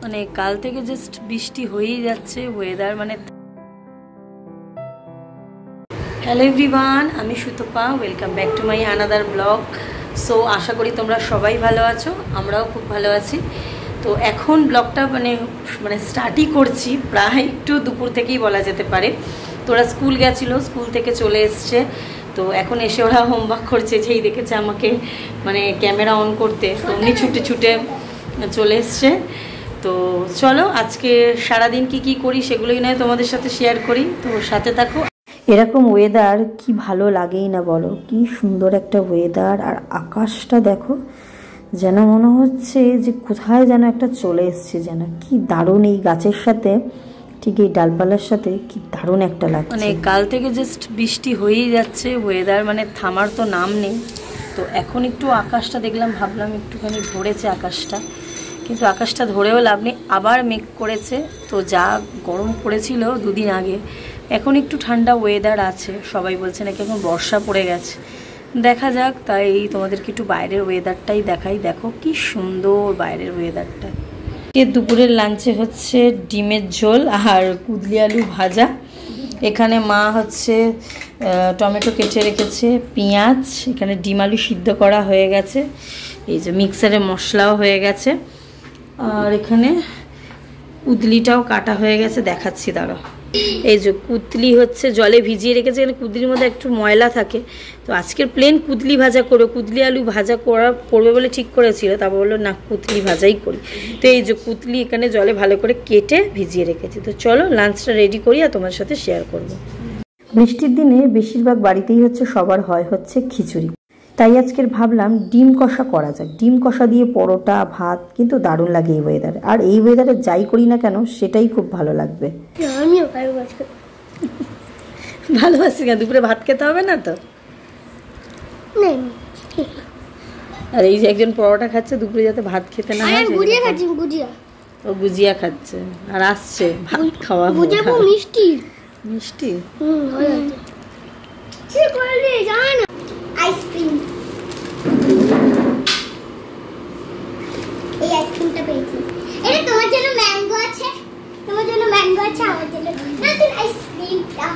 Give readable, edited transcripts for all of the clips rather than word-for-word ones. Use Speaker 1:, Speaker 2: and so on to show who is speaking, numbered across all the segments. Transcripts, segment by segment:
Speaker 1: মানে কাল থেকে জাস্ট বৃষ্টি হয়েই যাচ্ছে, ওয়েদার মানে। হ্যালো এভরিওয়ান, আমি Sutapa, welcome back to my another blog. So আশা করি তোমরা সবাই ভালো আছো, আমরাও খুব ভালো আছি। তো এখন ব্লগটা মানে স্টার্টই করছি, প্রায় একটু দুপুর থেকেই বলা যেতে পারে। তো ওরা স্কুল গেছিলো, স্কুল থেকে চলে এসছে। তো এখন এসে ওরা হোমওয়ার্ক করছে, যেই দেখেছে আমাকে মানে ক্যামেরা অন করতে, তো উনি ছুটে ছুটে চলে এসছে। তো চলো আজকে সারাদিন কি করি সেগুলোই নয় তোমাদের সাথে শেয়ার করি, তো সাথে থাকো। এরকম ওয়েদার কি ভালো লাগেই না বলো, কি সুন্দর একটা ওয়েদার। আর আকাশটা দেখো, যেন মনে হচ্ছে যে কোথায় যেন একটা চলে এসছে, যেন কি দারুণ। এই গাছের সাথে ঠিক এই ডালপালার সাথে কি দারুণ একটা লাগছে। মানে কাল থেকে জাস্ট বৃষ্টি হয়েই যাচ্ছে, ওয়েদার মানে থামার তো নাম নেই। তো এখন একটু আকাশটা দেখলাম, ভাবলাম একটুখানি ধরেছে আকাশটা, কিন্তু আকাশটা ধরেও লাভ নেই, আবার মেঘ করেছে। তো যা গরম পড়েছিল দুদিন আগে, এখন একটু ঠান্ডা ওয়েদার আছে। সবাই বলছে নাকি এখন বর্ষা পড়ে গেছে, দেখা যাক। তাই তোমাদেরকে একটু বাইরের ওয়েদারটাই দেখাই। দেখো কি সুন্দর বাইরের ওয়েদারটা। দুপুরের লাঞ্চে হচ্ছে ডিমের ঝোল আর কুদলি আলু ভাজা। এখানে মা হচ্ছে টমেটো কেটে রেখেছে, পেঁয়াজ, এখানে ডিম আলু সিদ্ধ করা হয়ে গেছে, এই যে মিক্সারে মশলাও হয়ে গেছে, আর এখানে কুদলিটাও কাটা হয়ে গেছে, দেখাচ্ছি দাঁড়াও। এই যে কুদলি হচ্ছে জলে ভিজিয়ে রেখেছে, এখানে কুদলির মধ্যে একটু ময়লা থাকে। তো আজকের প্লেন কুদলি ভাজা করো, কুদলি আলু ভাজা করবে বলে ঠিক করেছিল, তারপর বললো না কুদলি ভাজাই করি। তো এই যে কুদলি এখানে জলে ভালো করে কেটে ভিজিয়ে রেখেছি। তো চলো লাঞ্চটা রেডি করি আর তোমার সাথে শেয়ার করব। বৃষ্টির দিনে বেশিরভাগ বাড়িতেই সবার হচ্ছে খিচুড়ি। তাই আজকের ভাবলাম ডিম কষা করা যাক। ডিম কষা দিয়ে পরোটা ভাত কিন্তু দারুণ লাগে এই ওয়েদারে। আর এই ওয়েদারে যাই করি না কেন সেটাই খুব ভালো লাগবে। ভালোবাসি কেন, দুপুরে ভাত খেতে হবে না তো? আর এই যে একজন পরোটা খাচ্ছে, দুপুরে যাতে ভাত খেতে না হয়, ও গুজিয়া খাচ্ছে আর আসছে ভাত খাওয়া। মিষ্টি মিষ্টি
Speaker 2: আইসক্রিম, এই আইসক্রিমটা পেয়েছি। এটা তোমার জন্য ম্যাঙ্গো আছে, তোমার জন্য ম্যাঙ্গো আছে, আমার জন্য নতুন আইসক্রিমটা।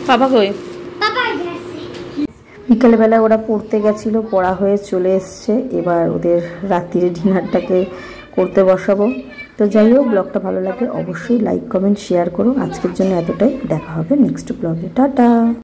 Speaker 1: পাপা কই?
Speaker 2: পাপা গেছে।
Speaker 1: বিকালবেলা ওরা পড়তে গেছিল, পড়া হয়ে চলে এসছে। এবার ওদের রাত্রির ডিনারটাকে করতে বসাবো। তো যাই হোক, ব্লগটা ভালো লাগে অবশ্যই লাইক কমেন্ট শেয়ার করো। আজকের জন্য এতটাই, দেখা হবে নেক্সট ব্লগে। টাটা।